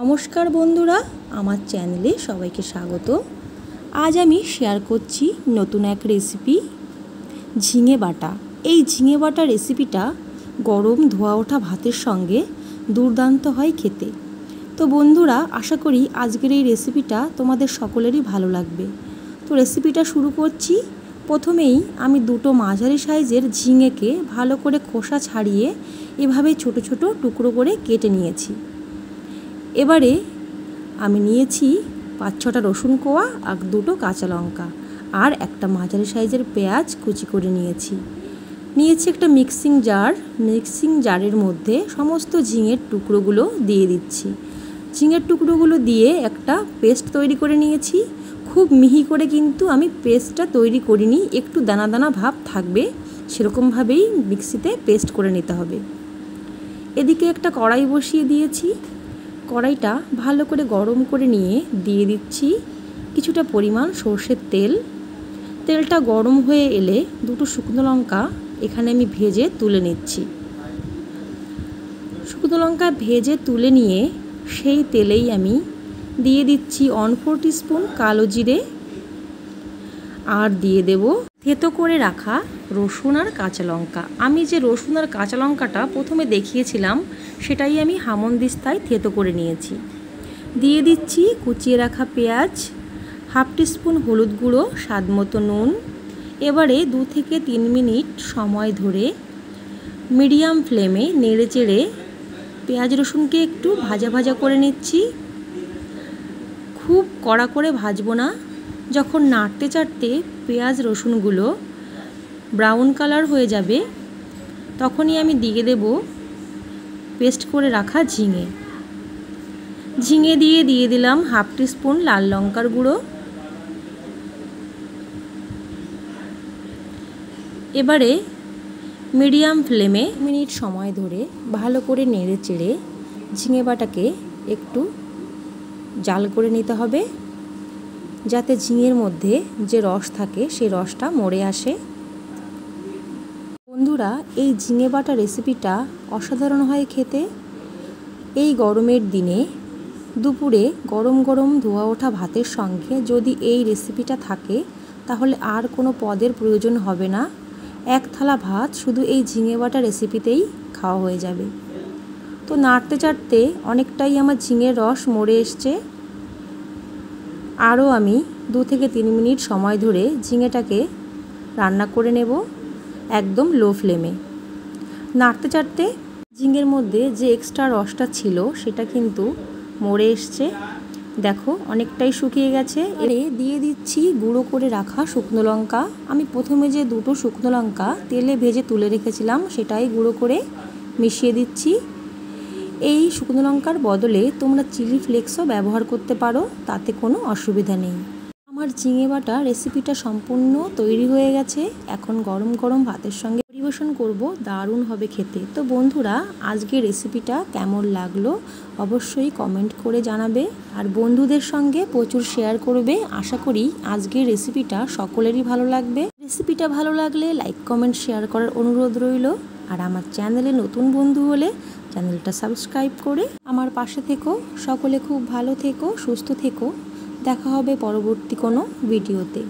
নমস্কার বন্ধুরা, আমার চ্যানেলে সবাইকে স্বাগত। আজ আমি শেয়ার করছি নতুন এক রেসিপি, ঝিঙে বাটা। এই ঝিঙে বাটা রেসিপিটা গরম ধোয়া ওঠা ভাতের সঙ্গে দুর্দান্ত হয় খেতে। তো বন্ধুরা, আশা করি আজকের এই রেসিপিটা তোমাদের সকলেরই ভালো লাগবে। তো রেসিপিটা শুরু করছি। প্রথমেই আমি দুটো মাঝারি সাইজের ঝিঙেকে ভালো করে খোসা ছাড়িয়ে এভাবে ছোট ছোট টুকরো করে কেটে নিয়েছি। এবারে আমি নিয়েছি 5-6টা রসুন কোয়া আর 2টো কাঁচা লঙ্কা আর একটা মাঝারি সাইজের পেঁয়াজ কুচি করে নিয়েছি একটা মিক্সিং জারের মধ্যে সমস্ত ঝিঙের টুকরোগুলো দিয়ে দিচ্ছি। ঝিঙের টুকরোগুলো দিয়ে একটা পেস্ট তৈরি করে নিয়েছি। খুব মিহি করে কিন্তু আমি পেস্টটা তৈরি করিনি, একটু দানা দানা ভাব থাকবে সেরকমভাবেই মিক্সিতে পেস্ট করে নিতে হবে। এদিকে একটা কড়াই বসিয়ে দিয়েছি। কড়াইটা ভালো করে গরম করে নিয়ে দিয়ে দিচ্ছি কিছুটা পরিমাণ সর্ষের তেল। তেলটা গরম হয়ে এলে 2টো শুকনো লঙ্কা এখানে আমি ভেজে তুলে নিচ্ছি। শুকনো লঙ্কা ভেজে তুলে নিয়ে সেই তেলেই আমি দিয়ে দিচ্ছি 1/4 টিস্পুন কালো জিরে আর দিয়ে দেব থেতো করে রাখা রসুন আর কাঁচা লঙ্কা। আমি যে রসুন আর কাঁচা লঙ্কাটা প্রথমে দেখিয়েছিলাম সেটাই আমি হামনদিস্তায় থেতো করে নিয়েছি। দিয়ে দিচ্ছি কুচিয়ে রাখা পেঁয়াজ, 1/2 টিস্পুন হলুদ গুঁড়ো, স্বাদ মতো নুন। এবারে 2 থেকে 3 মিনিট সময় ধরে মিডিয়াম ফ্লেমে নেড়ে চেড়ে পেঁয়াজ রসুনকে একটু ভাজা ভাজা করে নিচ্ছি। খুব কড়া করে ভাজবো না। যখন নাড়তে চাড়তে পেঁয়াজ রসুনগুলো ব্রাউন কালার হয়ে যাবে তখনই আমি দিয়ে দেব পেস্ট করে রাখা ঝিঙে দিয়ে দিলাম 1/2 টিস্পুন লাল লঙ্কার গুঁড়ো। এবারে মিডিয়াম ফ্লেমে মিনিট সময় ধরে ভালো করে নেড়ে চেড়ে ঝিঙে বাটাকে একটু জাল করে নিতে হবে, যাতে ঝিঙের মধ্যে যে রস থাকে সেই রসটা মরে আসে। বন্ধুরা, এই ঝিঙে বাটা রেসিপিটা অসাধারণ হয় খেতে। এই গরমের দিনে দুপুরে গরম গরম ধোয়া ওঠা ভাতের সঙ্গে যদি এই রেসিপিটা থাকে তাহলে আর কোনো পদের প্রয়োজন হবে না। এক থালা ভাত শুধু এই ঝিঙে বাটা রেসিপিতেই খাওয়া হয়ে যাবে। তো নাড়তে চাড়তে অনেকটাই আমার ঝিঙের রস মরে এসছে। আরও আমি 2 থেকে 3 মিনিট সময় ধরে ঝিঙেটাকে রান্না করে নেব একদম লো ফ্লেমে। নাড়তে চাড়তে ঝিঙের মধ্যে যে এক্সট্রা রসটা ছিল সেটা কিন্তু মরে এসছে। দেখো অনেকটাই শুকিয়ে গেছে। এবারে দিয়ে দিচ্ছি গুঁড়ো করে রাখা শুকনো লঙ্কা। আমি প্রথমে যে 2টো শুকনো লঙ্কা তেলে ভেজে তুলে রেখেছিলাম সেটাই গুঁড়ো করে মিশিয়ে দিচ্ছি। এই শুকনো লঙ্কার বদলে তোমরা চিলি ফ্লেক্সও ব্যবহার করতে পারো, তাতে কোনো অসুবিধা নেই। আমার ঝিঙে বাটা রেসিপিটা সম্পূর্ণ তৈরি হয়ে গেছে। এখন গরম গরম ভাতের সঙ্গে পরিবেশন করব, দারুণ হবে খেতে। তো বন্ধুরা, আজকের রেসিপিটা কেমন লাগলো অবশ্যই কমেন্ট করে জানাবে আর বন্ধুদের সঙ্গে প্রচুর শেয়ার করবে। আশা করি আজকের রেসিপিটা সকলেরই ভালো লাগবে। রেসিপিটা ভালো লাগলে লাইক কমেন্ট শেয়ার করার অনুরোধ রইল। আর আমার চ্যানেলে নতুন বন্ধু হলে চ্যানেলটা সাবস্ক্রাইব করে আমার পাশে থেকো। সকলে খুব ভালো থেকো, সুস্থ থেকো। দেখা হবে পরবর্তী কোনো ভিডিওতে।